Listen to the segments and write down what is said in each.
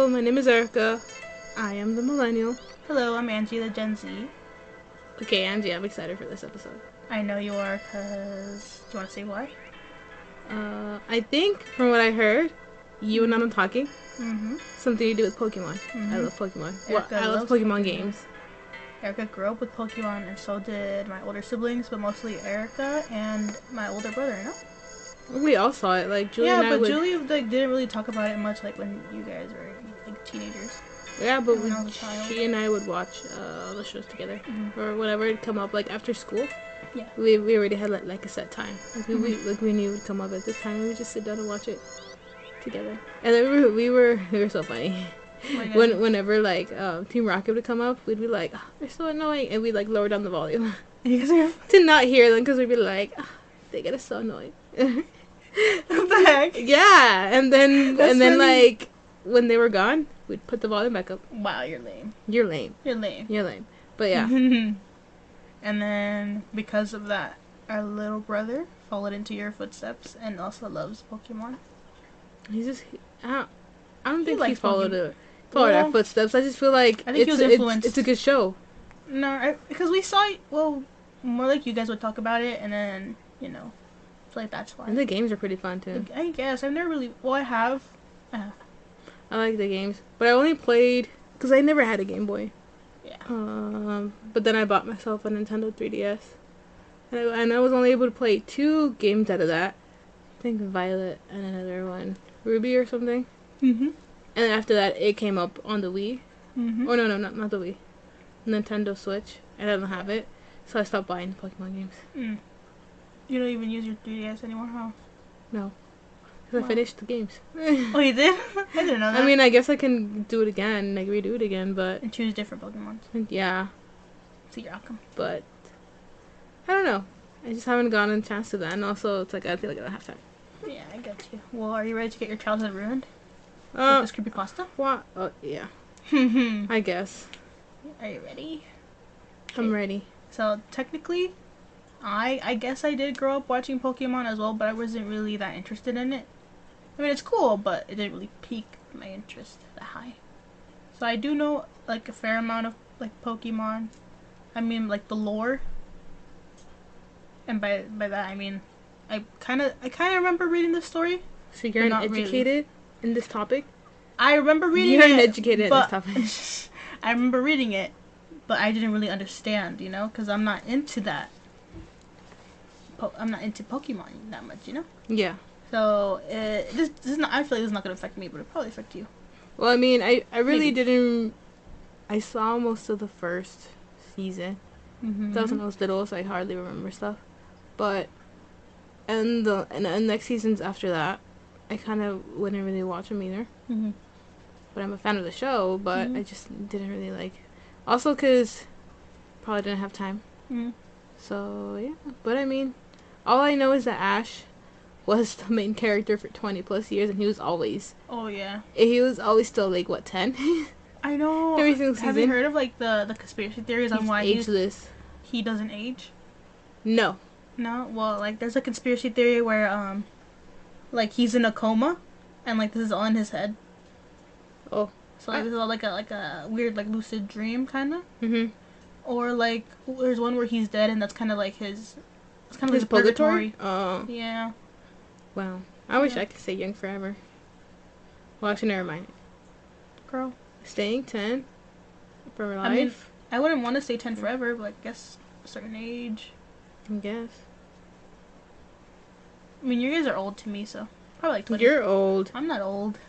Hello, my name is Erica. I am the millennial. Hello, I'm Angie, the Gen Z. Okay, Angie, I'm excited for this episode. I know you are, because... Do you want to say why? I think, from what I heard, you and I are talking. Mm-hmm. Something to do with Pokemon. Mm-hmm. I love Pokemon. Erica I love loves Pokemon games. Erica grew up with Pokemon, and so did my older siblings, but mostly Erica and my older brother, you know? We all saw it. Like, Julie yeah, and I but would... Julie didn't really talk about it much, like, when you guys were, like, teenagers. Yeah, but when I was a child. she and I would watch the shows together. Mm-hmm. Or whenever it'd come up, like, after school. Yeah. We already had, like a set time. Like, we knew it would come up at this time, and we would just sit down and watch it together. And then we were so funny. Oh whenever, like, Team Rocket would come up, we'd be like, oh, they're so annoying. And we'd, like, lower down the volume. to not hear them, because we'd be like, oh, they get us so annoyed. What the heck? Yeah, and then funny. like when they were gone, we'd put the volume back up. Wow, you're lame. You're lame. You're lame. You're lame. But yeah. And then because of that, our little brother followed into your footsteps and also loves Pokemon. He's just I don't think he likes followed Pokemon. our footsteps. I just feel like I think he was influenced. It's a good show. No, because we saw it. Well, more like you guys would talk about it, and then I feel like that's why. And the games are pretty fun too. I guess I've never really. Well, I have. I like the games, but I only played because I never had a Game Boy. Yeah. But then I bought myself a Nintendo 3DS, and I was only able to play 2 games out of that. I think Violet and another one, Ruby or something. Mhm. And then after that, it came up on the Wii. Mhm. Oh no, not the Wii, Nintendo Switch, and I don't have it, so I stopped buying Pokemon games. Mm. You don't even use your 3DS anymore, huh? No, because I finished the games. Oh, you did? I didn't know that. I mean, I guess I can do it again, like redo it again, but and choose different Pokemon. yeah. See your outcome. But I don't know. I just haven't gotten a chance to that, and also it's like I feel like I don't have time. Yeah, I get you. Well, are you ready to get your childhood ruined? With this creepypasta? What? Oh yeah. I guess. Are you ready? I'm ready. So technically, I guess I did grow up watching Pokemon as well, but I wasn't really that interested in it. I mean, it's cool, but it didn't really pique my interest that high. So I do know like a fair amount of like Pokemon. I mean, like the lore. And by that I mean, I kind of remember reading the story. So you're uneducated in this topic? I remember reading You're it. uneducated in this topic. I remember reading it, but I didn't really understand, because I'm not into that. I'm not into Pokemon that much, Yeah. So this is not. I feel like this is not gonna affect me, but it'll probably affect you. Well, I mean, I really didn't. I saw most of the first season. Mm-hmm. That was when I was little, so I hardly remember stuff. But and the next seasons after that, I kind of wouldn't really watch them either. Mm-hmm. But I'm a fan of the show, but I just didn't really like. Also, because probably didn't have time. Mm-hmm. So yeah, but I mean, all I know is that Ash was the main character for 20 plus years, and he was always. Oh yeah. He was always still like what 10. I know. Every single season. Have you heard of like the conspiracy theories on why ageless? He doesn't age. No. No. Well, like there's a conspiracy theory where like he's in a coma, and like this is all in his head. Oh. So like, this is all like a weird like lucid dream kind of. Mhm. Or like there's one where he's dead, and that's kind of like his. It's kind of his like purgatory. Oh. Yeah. Wow. I wish I could stay young forever. Well, actually, never mind. Girl. Staying 10 for life. I mean, I wouldn't want to stay 10 forever, but I guess a certain age. I guess. I mean, you guys are old to me, so probably like 20. You're old. I'm not old.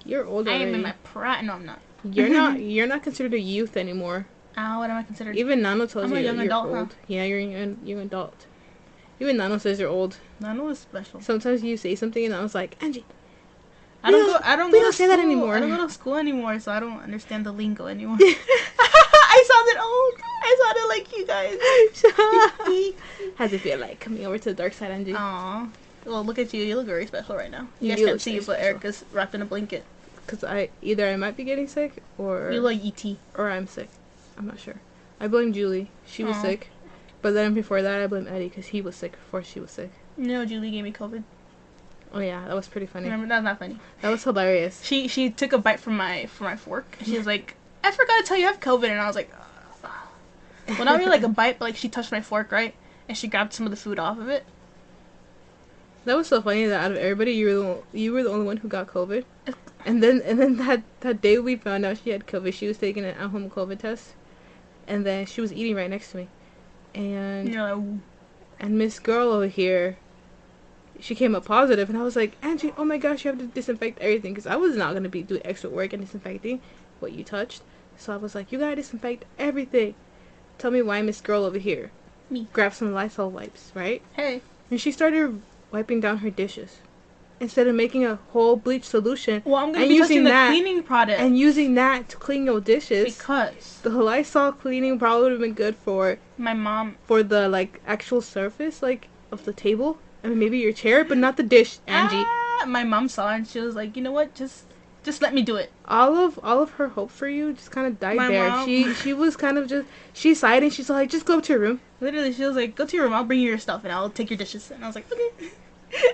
You're old already. I am in my prime. No, I'm not. You're not. You're not considered a youth anymore. What am I considered? Even Nano tells I'm you a young you're adult, old. huh? Yeah, you're a young adult. Even Nano says you're old. Nano is special. Sometimes you say something and I was like, Angie. I don't say that anymore. I don't go to school anymore, so I don't understand the lingo anymore. I sounded old. I sounded like you guys. How's it feel like coming over to the dark side, Angie? Aw. Well, look at you. You look very special right now. You guys You can't look see you, very but special. Erica's wrapped in a blanket. Because I might be getting sick or You look like E.T. or I'm sick. I'm not sure. I blame Julie. She was Aw. sick. But then before that, I blame Eddie because he was sick before she was sick. No, Julie gave me COVID. Oh yeah, that was pretty funny. Remember, that's not funny. That was hilarious. She took a bite from my fork. And she was like, "I forgot to tell you I have COVID," and I was like, well, not really like a bite, but like she touched my fork, right? And she grabbed some of the food off of it. That was so funny that out of everybody, you were the only one who got COVID. And then that day we found out she had COVID, she was taking an at-home COVID test, and then she was eating right next to me, and you're like, and Miss Girl over here, she came up positive, and I was like, Angie, oh my gosh, you have to disinfect everything, because I was not gonna be doing extra work and disinfecting what you touched. So I was like, you gotta disinfect everything. Tell me why Miss Girl over here. Me. Grab some Lysol wipes, right? Hey. And she started wiping down her dishes instead of making a whole bleach solution. Well, I'm gonna be using the cleaning product and using that to clean your dishes, because the Lysol cleaning probably would have been good for my mom, for the like actual surface like of the table. I mean, maybe your chair, but not the dish, Angie. My mom saw it and she was like, you know what, just let me do it. All of her hope for you just kind of died there. Mom, she was kind of just, she sighed and she's like, just go up to your room. Literally, she was like, go to your room, I'll bring you your stuff and I'll take your dishes. And I was like, okay.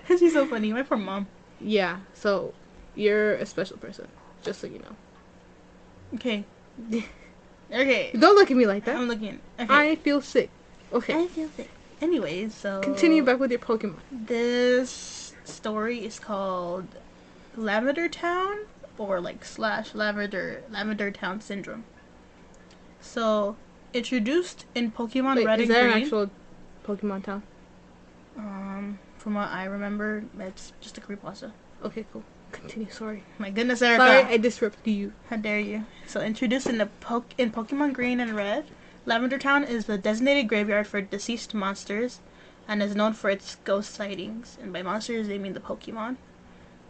And she's so funny, my poor mom. Yeah, so you're a special person, just so you know. Okay. Okay. Don't look at me like that. I'm looking. Okay. I feel sick. Okay. I feel sick. Anyways, so continue back with your Pokemon. This story is called Lavender Town, or like / Lavender Town Syndrome. So, introduced in Pokemon Red and Green. Is that an actual Pokemon town? From what I remember, it's just a creepypasta. Okay, cool. Continue. Sorry. My goodness, Erica. Sorry, I disrupted you. How dare you? So, introduced in Pokemon Green and Red, Lavender Town is the designated graveyard for deceased monsters, and is known for its ghost sightings. And by monsters, they mean the Pokemon.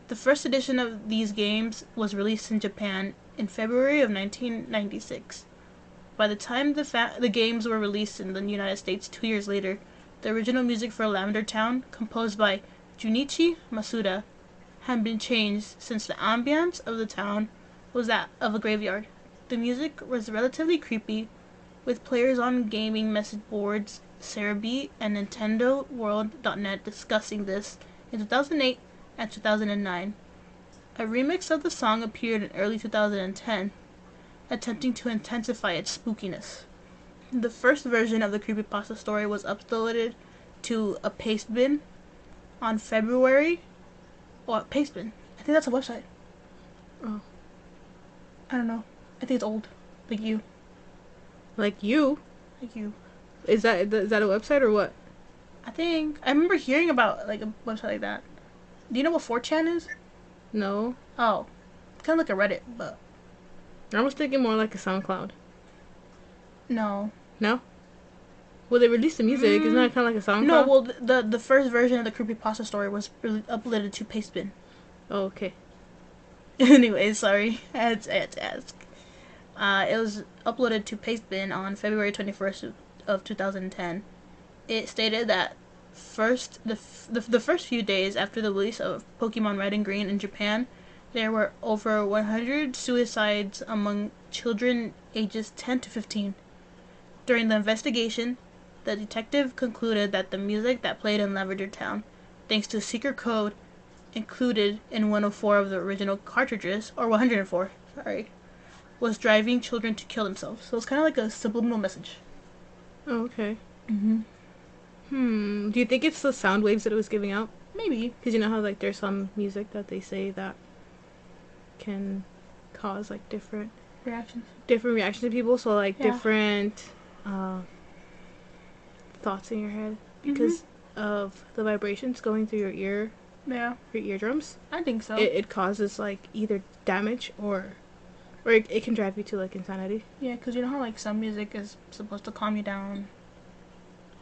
The first edition of these games was released in Japan in February of 1996. By the time the games were released in the United States 2 years later, the original music for Lavender Town, composed by Junichi Masuda, had been changed since the ambience of the town was that of a graveyard. The music was relatively creepy, with players on gaming message boards, Cerebi and NintendoWorld.net discussing this in 2008 and 2009. A remix of the song appeared in early 2010, attempting to intensify its spookiness. The first version of the creepypasta story was uploaded to a pastebin on February. What, pastebin? I think that's a website. Oh. I don't know. I think it's old. Like you. Like you? Like you. Is that a website or what? I remember hearing about like a website like that. Do you know what 4chan is? No. Oh. It's kind of like a Reddit, but... I was thinking more like a SoundCloud. No. No? Well, they released the music. Isn't that kind of like a SoundCloud? No, well, the first version of the creepypasta story was uploaded to pastebin. Oh, okay. Anyway, sorry. I had to ask. It was uploaded to pastebin on February 21st of 2010. It stated that the first few days after the release of Pokemon Red and Green in Japan, there were over 100 suicides among children ages 10 to 15. During the investigation, the detective concluded that the music that played in Lavender Town, thanks to a secret code included in 104 of the original cartridges, or 104, sorry, was driving children to kill themselves. So it's kind of like a subliminal message. Oh, okay. Do you think it's the sound waves that it was giving out? Maybe. Because you know how like there's some music that they say that can cause like different reactions to people. So like different thoughts in your head because of the vibrations going through your ear. Yeah. Your eardrums. I think so. It causes like either damage or it can drive you to like insanity. Yeah, because you know how like some music is supposed to calm you down.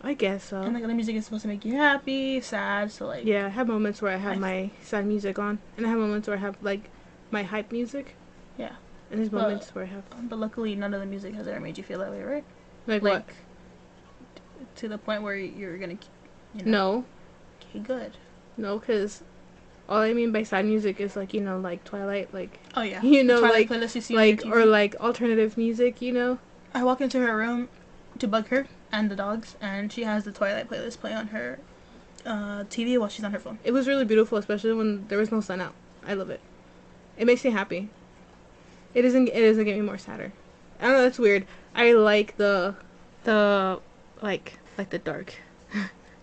I guess so. And like other music is supposed to make you happy, sad, so like... Yeah, I have moments where I have my sad music on, and I have moments where I have like my hype music. Yeah. And there's moments where I have... But luckily none of the music has ever made you feel that way, right? Like what? To the point where you're gonna... You know. No. Okay, good. No, because all I mean by sad music is like, you know, like Twilight, like... Oh yeah. You know, Twilight like... playlist you see like, or like alternative music, you know? I walk into her room to bug her and the dogs, and she has the Twilight playlist play on her TV while she's on her phone. It was really beautiful, especially when there was no sun out. I love it. It makes me happy. It doesn't get me more sadder. I don't know, that's weird. I like the like the dark.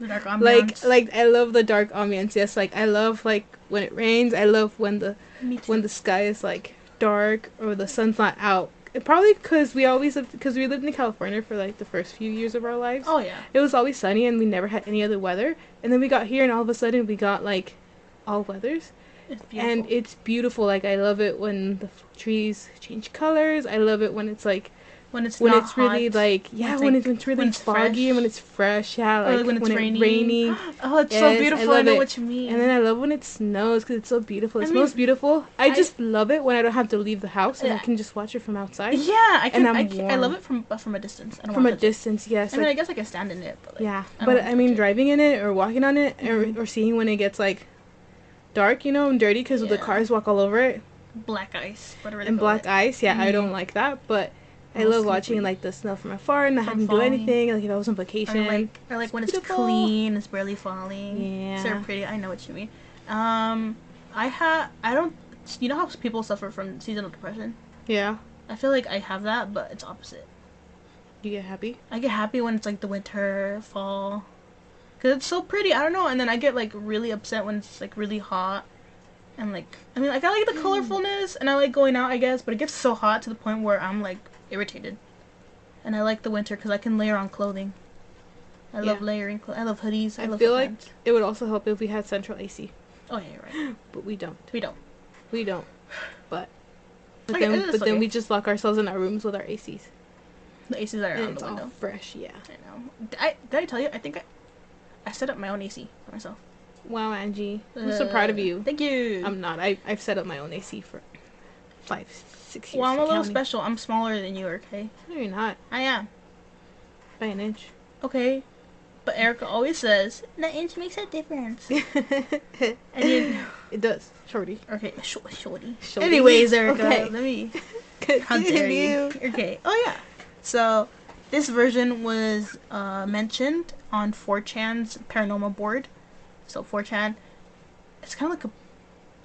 The dark ambiance. Like I love the dark ambiance. Yes, like I love like when it rains. I love when the sky is like dark or the sun's not out. Probably because we lived in California for like the first few years of our lives. Oh yeah. It was always sunny and we never had any other weather. And then we got here and all of a sudden we got like all weathers. It's beautiful. And it's beautiful. Like I love it when the trees change colors. I love it when it's like when it's really hot, like when it's really foggy and when it's fresh. Yeah, like when it's raining. Oh, it's so beautiful. I know what you mean. And then I love when it snows because it's so beautiful. It smells beautiful. I just love it when I don't have to leave the house and I can just watch it from outside. Yeah, I love it from a distance. I don't from a distance, yes. I mean, I guess I can stand in it. But like, yeah, but I mean, driving in it or walking on it or seeing when it gets like dark, and dirty because the cars walk all over it. Black ice, whatever. And black ice, yeah, I don't like that, but I love watching like the snow from afar and not having to do anything. Like if I was on vacation, or like when it's clean, it's barely falling. Yeah, so pretty. I know what you mean. I don't. You know how people suffer from seasonal depression? Yeah. I feel like I have that, but it's opposite. You get happy? I get happy when it's like the winter, fall, cause it's so pretty. I don't know, and then I get like really upset when it's like really hot. And like, I mean, like I like the colorfulness and I like going out, I guess, but it gets so hot to the point where I'm like irritated. And I like the winter because I can layer on clothing. I love layering. I love hoodies. I feel like it would also help if we had central AC. Oh yeah, you're right. But we don't. We don't. But then we just lock ourselves in our rooms with our ACs. The ACs that are on the window. All fresh, yeah. I know. Did I tell you? I think I set up my own AC for myself. Wow, Angie. I'm so proud of you. Thank you. I'm not. I've set up my own AC for 5-6 years. Well, I'm a little special. I'm smaller than you, okay? No, you're not. I am. By an inch. Okay. But Erica always says, that inch makes a difference. I mean, it does. Shorty. Okay, shorty. Anyways, Erica, okay. Let me... How dare you? Okay. Oh, yeah. So, this version was mentioned on 4chan's paranormal board. So 4chan, it's kind of like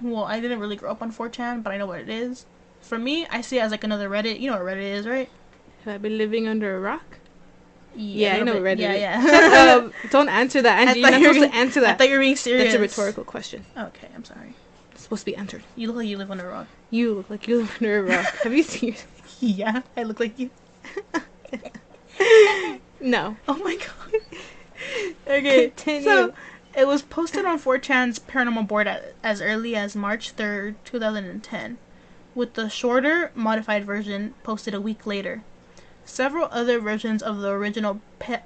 well, I didn't really grow up on 4chan, but I know what it is. For me, I see it as like another Reddit. You know what Reddit is, right? Have I been living under a rock? Yeah, I know what Reddit is. Yeah. Don't answer that, Angie. You're not supposed to answer that. I thought you were being serious. That's a rhetorical question. Okay, I'm sorry. It's supposed to be answered. You look like you live under a rock. You look like you live under a rock. Have you seen yourself? Yeah, I look like you. No. Oh my god. Okay, continue. So, it was posted on 4chan's paranormal board as early as March 3rd, 2010, with the shorter, modified version posted a week later. Several other versions of the original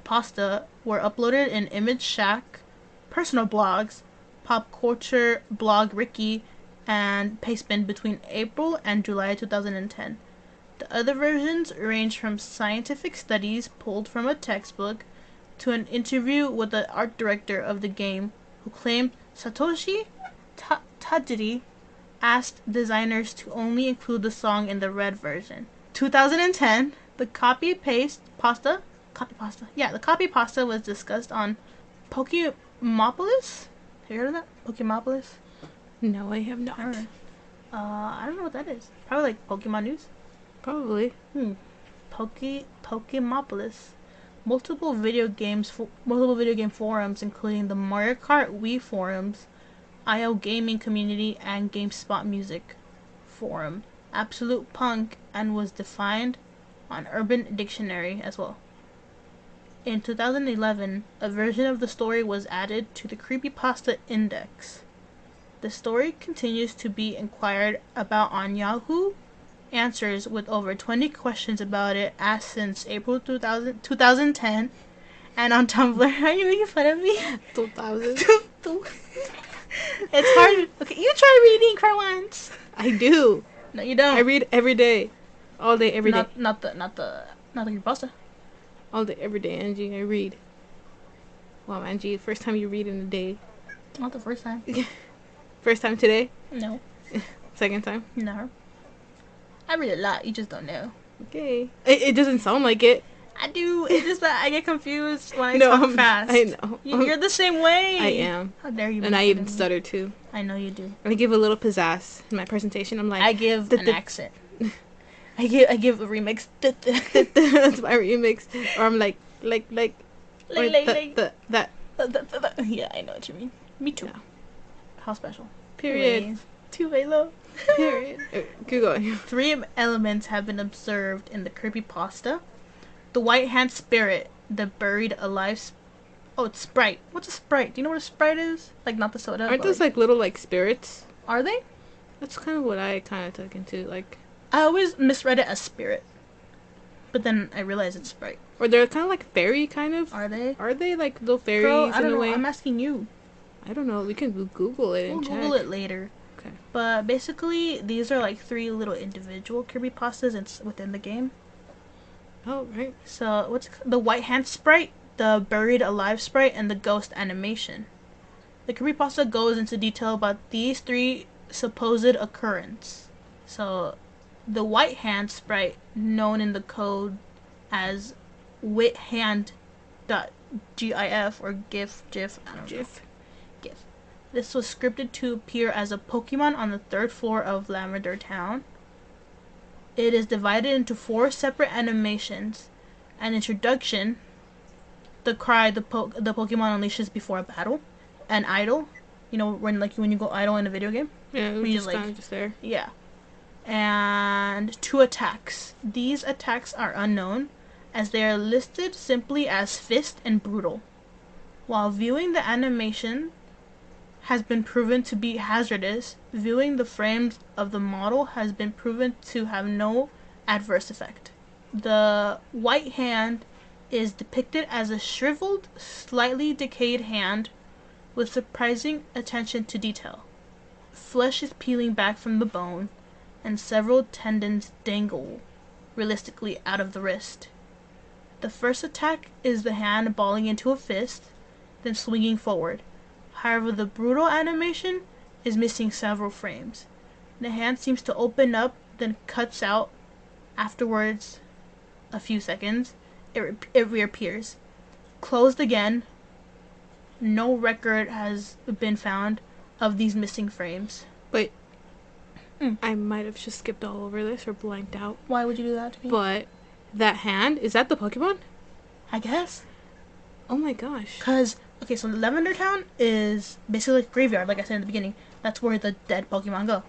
pasta were uploaded in Image Shack, personal blogs, Pop Culture Blog Ricky, and Pastebin between April and July 2010. The other versions range from scientific studies pulled from a textbook to an interview with the art director of the game, who claimed Satoshi Tajiri asked designers to only include the song in the red version. 2010, the copy pasta was discussed on Pokémopolis. Have you heard of that? Pokémopolis? No, I have not. I don't know what that is. Probably like Pokemon news. Probably. Pokémopolis. Multiple video game forums, including the Mario Kart Wii forums, IO Gaming Community, and GameSpot Music forum, Absolute Punk, and was defined on Urban Dictionary as well. In 2011, a version of the story was added to the Creepypasta Index. The story continues to be inquired about on Yahoo Answers, with over 20 questions about it asked since April 2010, and on Tumblr. Are you making fun of me? 2000. It's hard. Okay, you try reading for once. I do. No, you don't. I read every day, all day, every day. Not the creepypasta. All day, every day, Angie. I read. Wow, Angie, first time you read in a day. Not the first time. First time today? No. Second time? No. I read a lot. You just don't know. Okay. It doesn't sound like it. I do. It's just that I get confused when I talk fast. I know. You're the same way. I am. How dare you? And I even stutter too. I know you do. I give a little pizzazz in my presentation. I'm like, I give an accent. I give a remix. That's my remix. Or I'm like. That. Yeah, I know what you mean. Me too. Yeah. How special. Period. Too low. Period. Keep going. 3 elements have been observed in the creepypasta. The white hand spirit, the buried alive. Oh, it's Sprite. What's a Sprite? Do you know what a Sprite is? Like, not the soda. Aren't those like little like spirits? Are they? That's kind of what I kind of took into like. I always misread it as spirit, but then I realized it's Sprite. Or they're kind of like fairy kind of. Are they? Are they like little fairies? Girl, I don't in a know. way? I'm asking you. I don't know. We can Google it. We'll Google it later. Okay. But basically, these are like 3 little individual creepypastas within the game. Oh, right. So, what's the white hand sprite, the buried alive sprite, and the ghost animation. The creepypasta goes into detail about these 3 supposed occurrences. So, the white hand sprite, known in the code as withhand.gif or GIF, I don't know. GIF. This was scripted to appear as a Pokemon on the 3rd floor of Lavender Town. It is divided into 4 separate animations. An introduction, the cry the Pokemon unleashes before a battle, an idle, you know when you go idle in a video game. Yeah, it was you just kind of just there. Yeah, and 2 attacks. These attacks are unknown, as they are listed simply as fist and brutal. While viewing the animation has been proven to be hazardous, viewing the frames of the model has been proven to have no adverse effect. The white hand is depicted as a shriveled, slightly decayed hand with surprising attention to detail. Flesh is peeling back from the bone, and several tendons dangle realistically out of the wrist. The first attack is the hand balling into a fist, then swinging forward. However, the brutal animation is missing several frames. The hand seems to open up, then cuts out. Afterwards, a few seconds, it reappears. Closed again. No record has been found of these missing frames. Wait. I might have just skipped all over this or blanked out. Why would you do that to me? But that hand, is that the Pokemon? I guess. Oh my gosh. Because, okay, so Lavender Town is basically like a graveyard, like I said in the beginning. That's where the dead Pokemon go.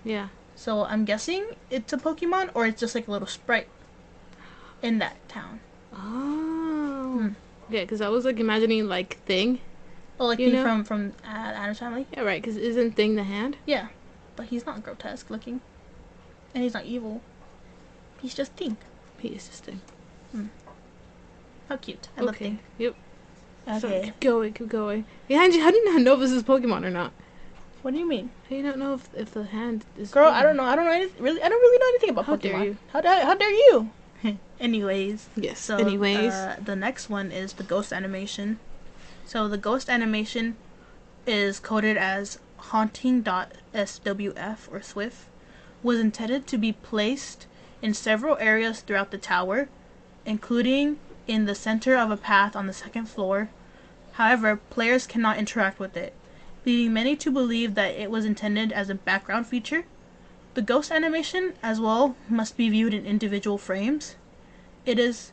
Yeah. So I'm guessing it's a Pokemon, or it's just like a little sprite in that town. Oh. Yeah, because I was like imagining like Thing. Oh, like you know? from Addams Family? Yeah, right, because isn't Thing the hand? Yeah, but he's not grotesque looking. And he's not evil. He's just Thing. He is just Thing. How cute. I love Thing. Yep. Okay. So, keep going. Yeah, Angie, how do you not know if this is Pokemon or not? What do you mean? How do you not know if the hand is Girl, Pokemon? I don't know. I don't really know anything about Pokemon. Dare you? How dare you? Anyways. Yes. So, anyways. The next one is the ghost animation. So the ghost animation is coded as haunting.swf or SWIFT, was intended to be placed in several areas throughout the tower, including in the center of a path on the 2nd floor. However, players cannot interact with it, leading many to believe that it was intended as a background feature. The ghost animation, as well, must be viewed in individual frames. It is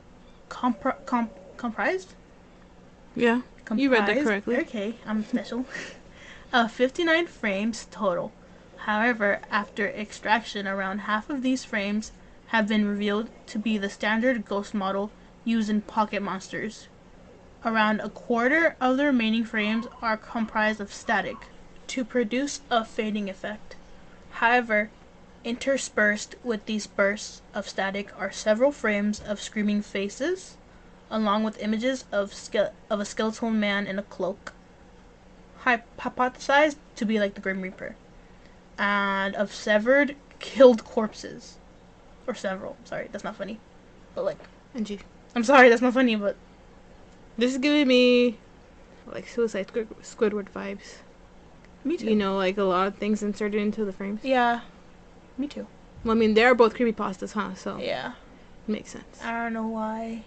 comprised? Yeah, you read that correctly. Okay, I'm special. 59 frames total. However, after extraction, around half of these frames have been revealed to be the standard ghost model used in Pocket Monsters. Around a quarter of the remaining frames are comprised of static to produce a fading effect. However, interspersed with these bursts of static are several frames of screaming faces, along with images of a skeletal man in a cloak, hypothesized to be like the Grim Reaper, and of severed, killed corpses. Or several. Sorry, that's not funny. But like... Angie. I'm sorry, that's not funny, but... This is giving me like Suicide Squidward vibes. Me too. You know, like a lot of things inserted into the frames. Yeah. Me too. Well, I mean, they are both creepypastas, huh? So yeah, makes sense. I don't know why.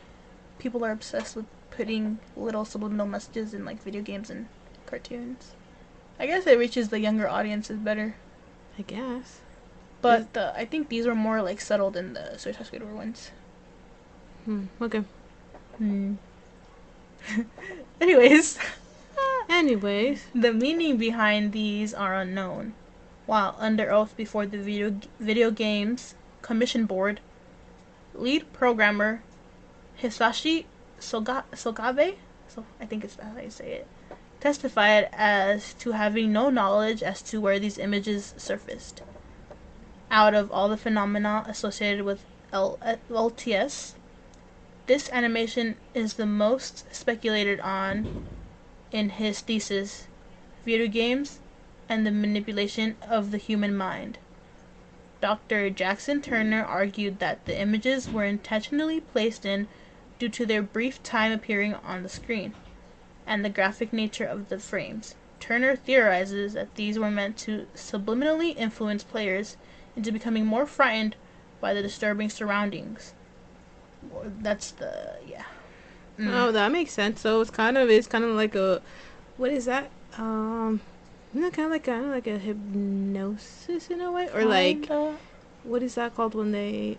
people are obsessed with putting little subliminal messages in like video games and cartoons. I guess it reaches the younger audiences better. I guess. But I think these were more like subtle than the Suicide Squidward ones. Okay. Anyways. The meaning behind these are unknown. While under oath before the Video Games Commission Board, lead programmer Hisashi Sogabe, so I think it's how you say it, testified as to having no knowledge as to where these images surfaced. Out of all the phenomena associated with LTS, this animation is the most speculated on in his thesis, Video Games and the Manipulation of the Human Mind. Dr. Jackson Turner argued that the images were intentionally placed in due to their brief time appearing on the screen and the graphic nature of the frames. Turner theorizes that these were meant to subliminally influence players into becoming more frightened by the disturbing surroundings. That's the Oh, that makes sense. So it's kind of like a, what is that? Isn't that kind of like a hypnosis in a way, or like, what is that called when they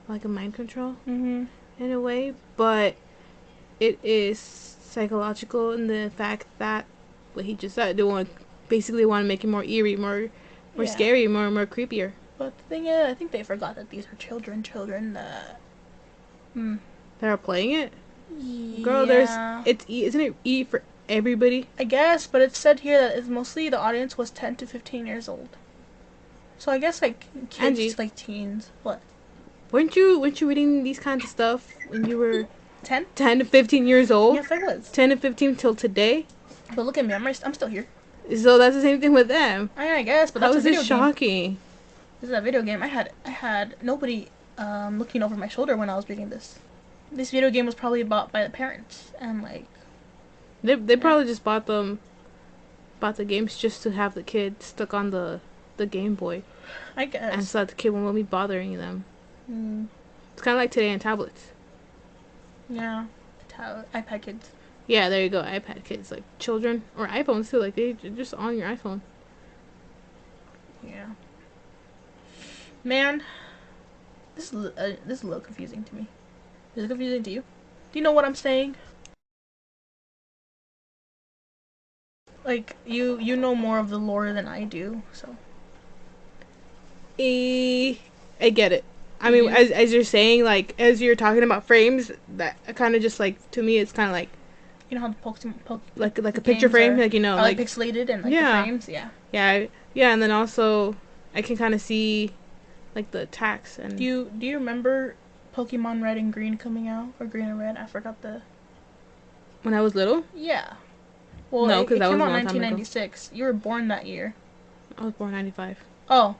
like a mind control in a way? But it is psychological in the fact that what he just said, they basically want to make it more eerie, more scary, more creepier. But the thing is, I think they forgot that these are children that are playing it. Yeah. Girl, isn't it E for everybody? I guess, but it said here that it's mostly the audience was 10 to 15 years old. So I guess like kids, Angie, like teens. What? Weren't you reading these kinds of stuff when you were 10 to 15 years old? Yes, I was. 10 to 15 till today. But look at me, I'm still here. So that's the same thing with them. I guess, but that's a video game. Shocking. This is a video game. I had nobody looking over my shoulder when I was reading this. This video game was probably bought by the parents, and like they probably just bought the games just to have the kid stuck on the Game Boy. I guess. And so that the kid won't be bothering them. It's kind of like today on tablets. Yeah, iPad kids. Yeah, there you go, iPad kids, like children, or iPhones too. Like they're just on your iPhone. Yeah. Man, this is a little confusing to me. Is it confusing to you? Do you know what I'm saying? Like, you know more of the lore than I do, so. I get it. I mean, as you're saying, like, as you're talking about frames, that kind of just, like, to me, it's kind of like, you know how the Pokemon like a picture frame, like, you know, like pixelated and like the frames, yeah, and then also I can kind of see like the attacks. And do you remember Pokemon Red and Green coming out, or Green and Red? I forgot the. When I was little. Yeah. Well, no, because it that was came out 1996. You were born that year. I was born 95. Oh.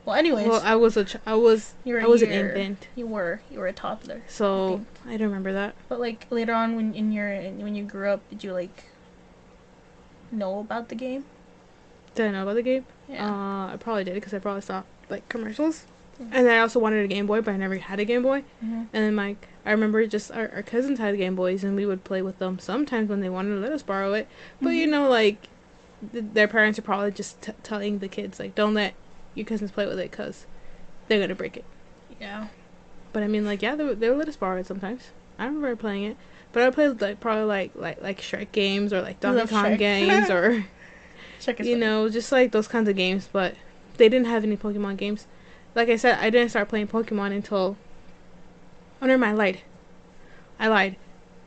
Well, anyways. Well, I was an infant. You were a toddler. So I don't remember that. But like later on, when you grew up, did you like know about the game? Did I know about the game? Yeah. I probably did because I probably saw like commercials. And then I also wanted a Game Boy, but I never had a Game Boy. And then I remember just our cousins had Game Boys, and we would play with them sometimes when they wanted to let us borrow it. But you know, like their parents are probably just telling the kids like, don't let your cousins play with it because they're gonna break it. Yeah. But I mean, like, yeah, they would let us borrow it sometimes. I remember playing it, but I played like probably like Shrek games or like Donkey Kong games or you know, just like those kinds of games. But they didn't have any Pokemon games. Like I said, I didn't start playing Pokemon until. Oh, never mind. I lied.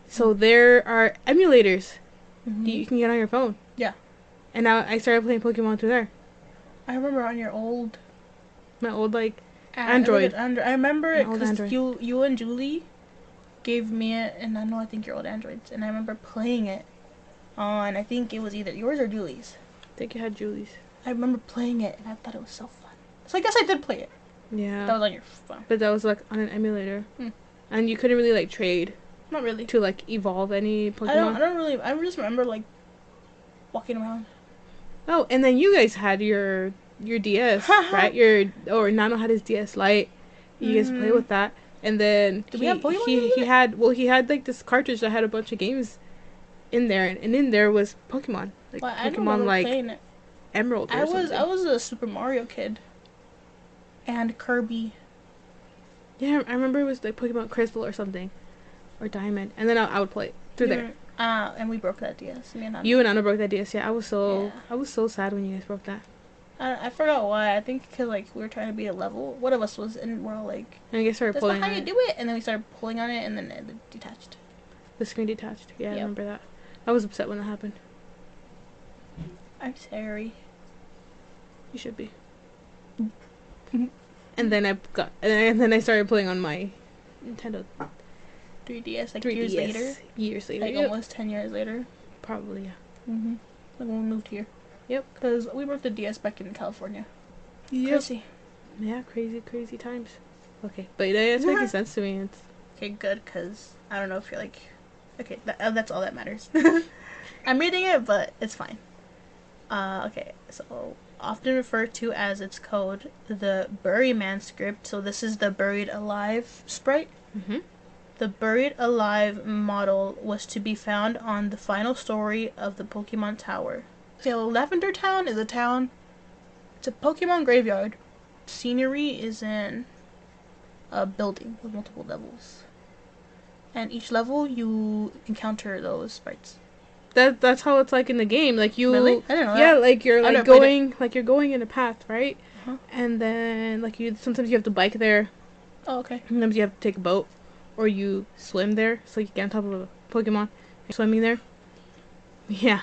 So there are emulators that you can get on your phone. Yeah. And now I started playing Pokemon through there. I remember on your old. My old like Android. I remember it because you and Julie gave me it, and I think your old Androids, and I remember playing it on. I think it was either yours or Julie's. I think you had Julie's. I remember playing it, and I thought it was so fun. So I guess I did play it. Yeah. That was on your phone. But that was like on an emulator. And you couldn't really like trade. Not really. To like evolve any Pokemon. I don't really. I just remember like walking around. Oh, and then you guys had your DS, right? Or Nano had his DS Lite. You guys play with that. And then Did we have Pokemon games in it? he had like this cartridge that had a bunch of games in there, and in there was Pokemon, like Well, I don't Pokemon remember like playing it. Emerald or something. I was a Super Mario kid. And Kirby. Yeah, I remember it was like Pokemon Crystal or something, or Diamond, and then I would play it through there. And we broke that DS. Me and Anna. You and Anna broke that DS. Yeah, I was so sad when you guys broke that. I forgot why. I think because like we were trying to beat a level. One of us was in. We're all like, and I guess started that's pulling. Not how you do it. And then we started pulling on it, and then it detached. The screen detached. Yeah, I remember that. I was upset when that happened. I'm sorry. You should be. And then I started playing on my Nintendo 3DS, like 3DS, years later. Years later. Like almost 10 years later. Probably, yeah. Mhm. Like when we moved here. Yep. Because we broke the DS back in California. Yep. Crazy. Yeah, crazy times. Okay, but it's making sense to me. It's okay, good, because I don't know if you're like... Okay, that's all that matters. I'm reading it, but it's fine. Okay, so... often referred to as its code, the Buryman script. So this is the Buried Alive sprite. Mm-hmm. The Buried Alive model was to be found on the final story of the Pokemon Tower. So Lavender Town is a town. It's a Pokemon graveyard. Scenery is in a building with multiple levels. And each level you encounter those sprites. That's how it's like in the game. Like you, really? I didn't know yeah, that. like you're like you're going in a path, right? Uh-huh. And then like sometimes you have to bike there. Oh, okay. Sometimes you have to take a boat, or you swim there, so you get on top of a Pokemon. You're swimming there. Yeah.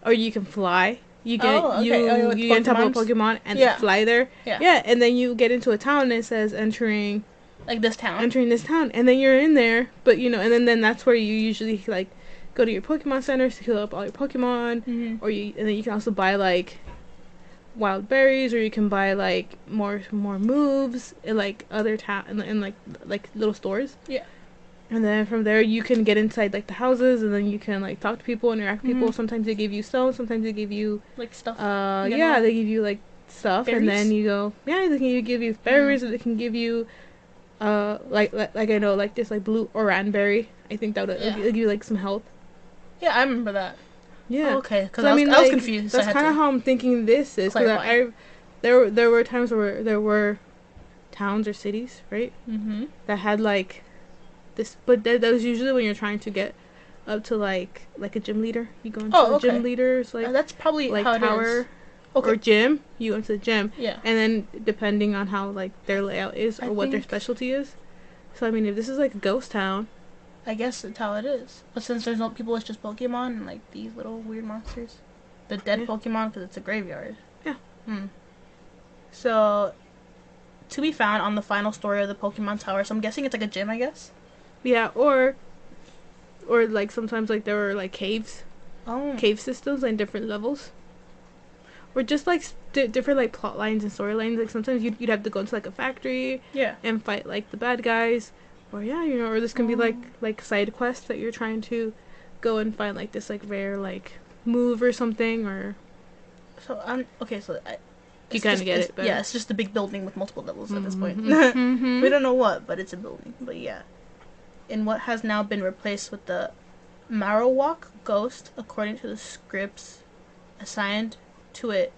Or you can fly. You get you get on top of a Pokemon and fly there. Yeah. Yeah, and then you get into a town and it says entering. Like this town. Entering this town, and then you're in there, but and then that's where you usually like. Go to your Pokemon centers to heal up all your Pokemon, or and then you can also buy like wild berries, or you can buy like more moves in like other in like little stores. Yeah. And then from there you can get inside like the houses, and then you can like talk to people, interact with people. Sometimes they give you stones, sometimes they give you like stuff. They give you like stuff, berries? And then you go they can give you berries, and they can give you like I know like this like blue oran berry. I think that would give you like some health. Yeah, I remember that. Yeah. Oh, okay, because I was confused. That's kind of how I'm thinking this is. Because there were times where there were towns or cities, right? Mm-hmm. That had like this, but that was usually when you're trying to get up to like a gym leader. You go into the gym leaders like that's probably like how tower it is. Okay. or gym. You go into the gym. Yeah. And then depending on how like their layout is or what their specialty is. So I mean, if this is like a ghost town. I guess that's how it is. But since there's no people, it's just Pokemon and like these little weird monsters. The dead Pokemon because it's a graveyard. Yeah. So, to be found on the final story of the Pokemon Tower. So I'm guessing it's like a gym, I guess. Yeah, or like sometimes like there were like caves. Oh. Cave systems and different levels. Or just like different like plot lines and storylines. Like sometimes you'd have to go into like a factory. Yeah. And fight like the bad guys. Or or this can be like side quests that you're trying to go and find like this like rare like move or something or. So okay. So you kind of get it. Yeah, it's just a big building with multiple levels at this point. Mm-hmm. We don't know what, but it's a building. But yeah, in what has now been replaced with the Marowak ghost, according to the scripts assigned to it,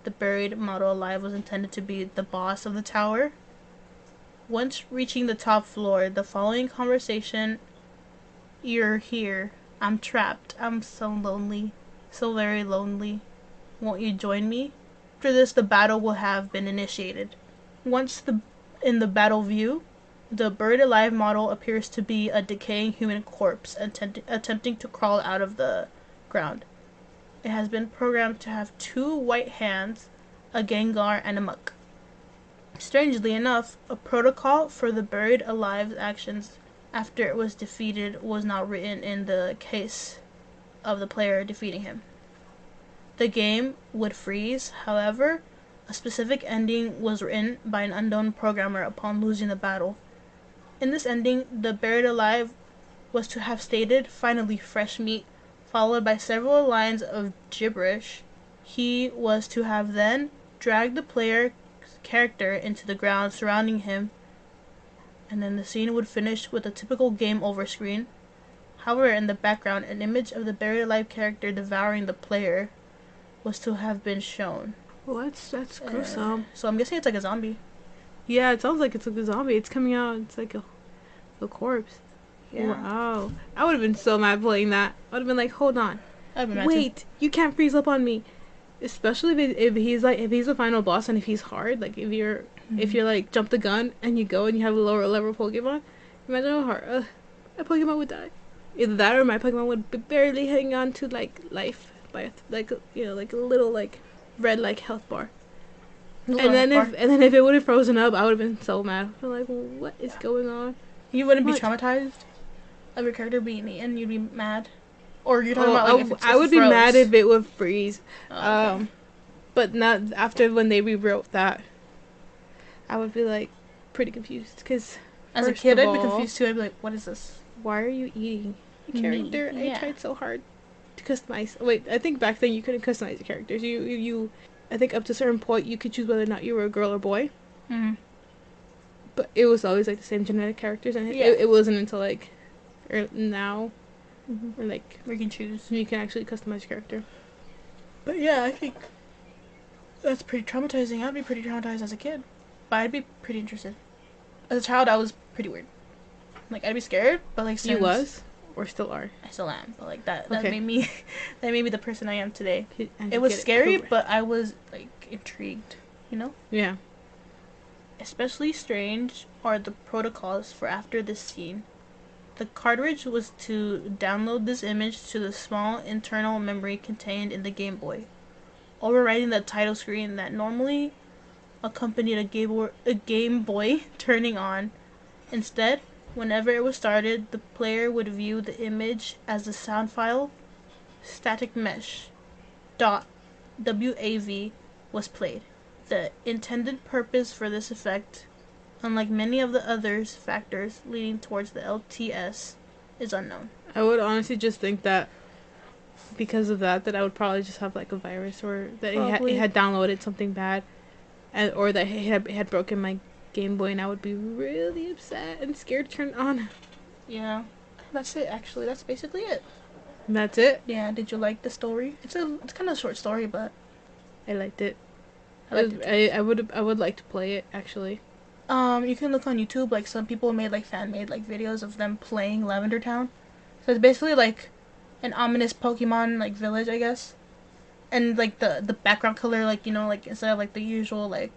the buried model alive was intended to be the boss of the tower. Once reaching the top floor, the following conversation, "You're here. I'm trapped. I'm so lonely. So very lonely. Won't you join me?" After this, the battle will have been initiated. Once in the battle view, the buried alive model appears to be a decaying human corpse attempting to crawl out of the ground. It has been programmed to have 2 white hands, a Gengar, and a Muk. Strangely enough, a protocol for the buried alive's actions after it was defeated was not written in the case of the player defeating him. The game would freeze, however, a specific ending was written by an unknown programmer upon losing the battle. In this ending, the buried alive was to have stated, "Finally, fresh meat," followed by several lines of gibberish. He was to have then dragged the player character into the ground surrounding him and then the scene would finish with a typical game over screen. However, in the background, an image of the buried alive character devouring the player was to have been shown. What? That's gruesome. So I'm guessing it's like a zombie. Yeah, it sounds like it's like a zombie. It's coming out. It's like a corpse. Yeah. Wow. I would have been so mad playing that. I would have been like, hold on. I'd be mad Wait, too. you can't freeze up on me. Especially if he's the final boss and if he's hard, like if you're like jump the gun and you go and you have a lower level Pokemon, imagine how hard a Pokemon would die. Either that or my Pokemon would be barely hang on to like life by like a little like red like health bar. And then if it would have frozen up, I would have been so mad. I'm like, what is going on? You wouldn't be traumatized of your character being eaten. You'd be mad. Or you're talking about like if I would be mad if it would freeze. Oh, okay. But not after when they rewrote that. I would be like pretty confused because as a kid I'd be confused too. I'd be like, what is this? Why are you eating a character? Yeah. I tried so hard to customize. Wait, I think back then you couldn't customize the characters. You I think up to a certain point you could choose whether or not you were a girl or boy. Mm-hmm. But it was always like the same genetic characters, and it wasn't until like now. Mm-hmm. Or like we can choose. You can actually customize your character. But yeah, I think that's pretty traumatizing. I'd be pretty traumatized as a kid, but I'd be pretty interested. As a child, I was pretty weird. Like I'd be scared, but like you was or still are. I still am, but like that made me that made me the person I am today. It was scary, but I was like intrigued. You know? Yeah. Especially strange are the protocols for after this scene. The cartridge was to download this image to the small internal memory contained in the Game Boy, overwriting the title screen that normally accompanied a Game Boy turning on. Instead, whenever it was started, the player would view the image as a sound file, static mesh, .wav was played. The intended purpose for this effect, unlike many of the others factors leading towards the LTS, is unknown. I would honestly just think that because of that I would probably just have like a virus, or that it had downloaded something bad, or that it had broken my Game Boy, and I would be really upset and scared to turn it on. Yeah, that's it. Actually, that's basically it. And that's it. Yeah. Did you like the story? It's kind of a short story, but I liked it. I would like to play it actually. You can look on YouTube, like some people made like fan made like videos of them playing Lavender Town. So it's basically like an ominous Pokemon like village, I guess. And like the background color, like, you know, like instead of like the usual like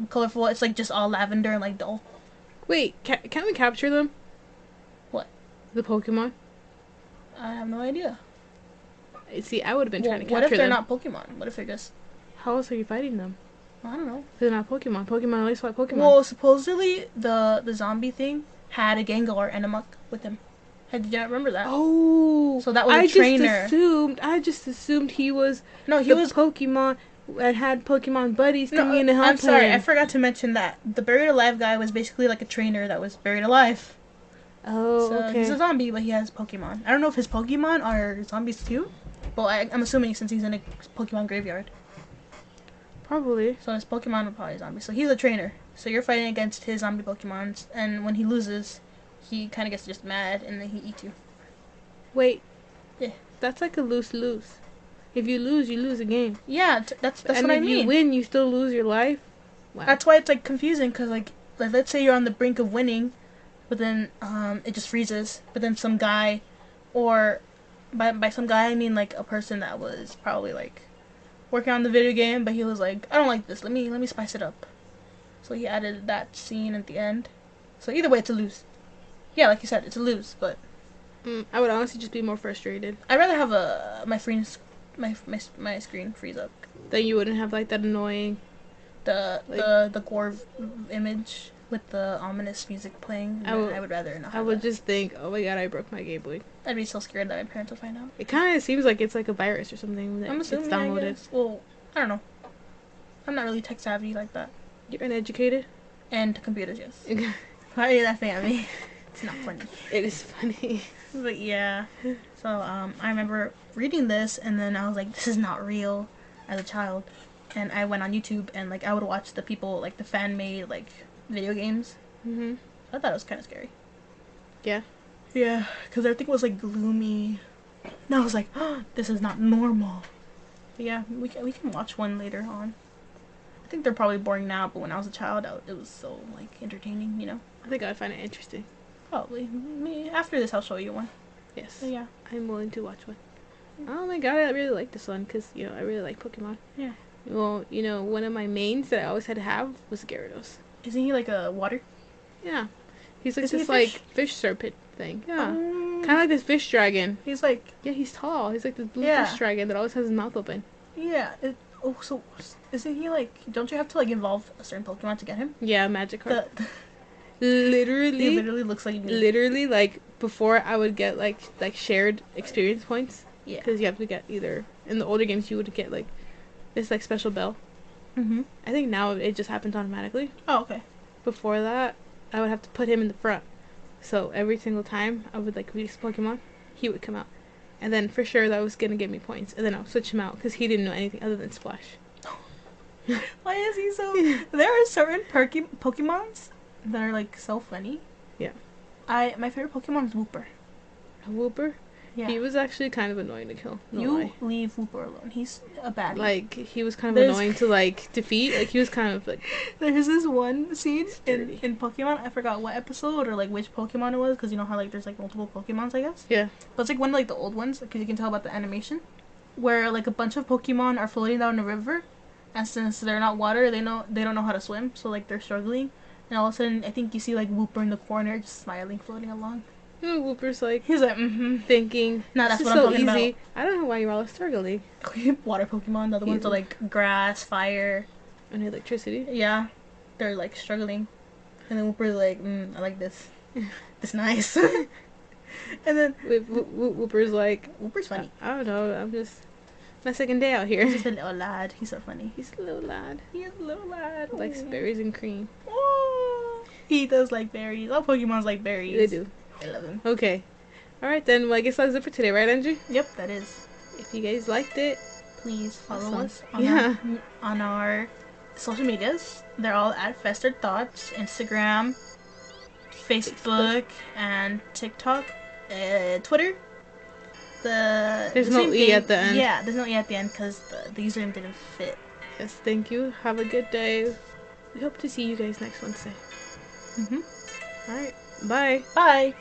colorful, it's like just all lavender and like dull. Wait, can we capture them? What? The Pokemon? I have no idea. See, I would have been trying to capture them. What if they're not Pokemon? What if they're just... How else are you fighting them? I don't know. They're not Pokemon. Pokemon always fight Pokemon. Well, supposedly the zombie thing had a Gengar and a Muck with him. Did you not remember that? Oh, so that was a trainer. I just assumed he was he was Pokemon and had Pokemon buddies coming in to help him. I'm sorry, I forgot to mention that the buried alive guy was basically like a trainer that was buried alive. Oh, so okay. He's a zombie, but he has Pokemon. I don't know if his Pokemon are zombies too, but I'm assuming since he's in a Pokemon graveyard. Probably. So his Pokemon are probably zombies. So he's a trainer. So you're fighting against his zombie Pokemons, and when he loses, he kind of gets just mad, and then he eats you. Wait. Yeah. That's like a lose-lose. If you lose, you lose a game. Yeah, that's what I mean. And if you win, you still lose your life. Wow. That's why it's like confusing, because like let's say you're on the brink of winning, but then it just freezes. But then some guy, or by some guy I mean like a person that was probably like working on the video game, but he was like, I don't like this. Let me spice it up. So he added that scene at the end. So either way, it's a lose. Yeah, like you said, it's a lose. But I would honestly just be more frustrated. I'd rather have my screen freeze up. Then you wouldn't have like that annoying the gore image with the ominous music playing. I would rather not. I would just think, oh my god, I broke my Game Boy. I'd be so scared that my parents would find out. It kind of seems like it's like a virus or something that I'm assuming, it's downloaded. Well, I don't know. I'm not really tech savvy like that. You're uneducated? And to computers, yes. Why are you laughing at me? It's not funny. It is funny. But yeah. So I remember reading this, and then I was like, this is not real, as a child. And I went on YouTube, and like I would watch the people, like the fan made like video games. I thought it was kind of scary. Yeah. Yeah, because everything was like gloomy. And I was like, oh, this is not normal. But yeah, we can watch one later on. I think they're probably boring now, but when I was a child, it was so like entertaining, you know. I think I'd find it interesting. Probably. After this, I'll show you one. Yes. But yeah. I'm willing to watch one. Oh my god, I really like this one because, you know, I really like Pokemon. Yeah. Well, you know, one of my mains that I always had to have was Gyarados. Isn't he like a water? Yeah. He's like Is he this, a fish? like, fish serpent thing. Yeah. Kind of like this fish dragon. He's like... Yeah, he's tall. He's like this blue Yeah. fish dragon that always has his mouth open. Yeah. So isn't he like... Don't you have to like evolve a certain Pokemon to get him? Yeah, Magikarp. He Literally, literally looks like me. literally, like, before I would get, like shared experience points. Yeah. Because you have to get either... In the older games, you would get, like, this, like, special bell. Mm-hmm. I think now it just happens automatically. Oh, okay. Before that, I would have to put him in the front. So every single time I would like release Pokemon, he would come out. And then for sure that was going to give me points. And then I'll switch him out because he didn't know anything other than Splash. Why is he so... There are certain Pokemons that are like so funny. Yeah. My favorite Pokemon is Wooper. A Wooper? Yeah. He was actually kind of annoying to kill. No You lie. leave Wooper alone. He's a baddie. Like, he was kind of There's- annoying to, like, defeat. Like, he was kind of, like... There's this one scene Sturdy. in Pokemon. I forgot what episode or like which Pokemon it was, because you know how like there's like multiple Pokemons, I guess. Yeah. But it's like one of like the old ones, because you can tell about the animation, where like a bunch of Pokemon are floating down a river, and since they're not water, they don't know how to swim, so like they're struggling. And all of a sudden, I think you see like Wooper in the corner, just smiling, floating along. You know, Wooper's like He's like, mm-hmm. thinking, No, that's this what is I'm so talking easy. I don't know why you're all struggling. Water Pokemon, the other ones are like grass, fire. And electricity. Yeah, they're like struggling, and then Wooper's like, I like this. It's nice. And then Wooper's like, Wooper's funny. I don't know, I'm just my second day out here. He's just a little lad. He's so funny. He's a little lad. He is a little lad. Likes berries and cream. Oh, he does like berries. All Pokemon's like berries. They do. I love him. Okay. Alright then, well I guess that's it for today, right Angie? Yep, that is. If you guys liked it, Please follow Awesome. us on, Yeah. on our social medias. They're all at Festered Thoughts. Instagram, Facebook, and TikTok. Twitter. There's the no same E thing. at the end. Yeah, there's no E at the end because the username didn't fit. yes, thank you. Have a good day. We hope to see you guys next Wednesday. Mm-hmm. Alright, bye. Bye.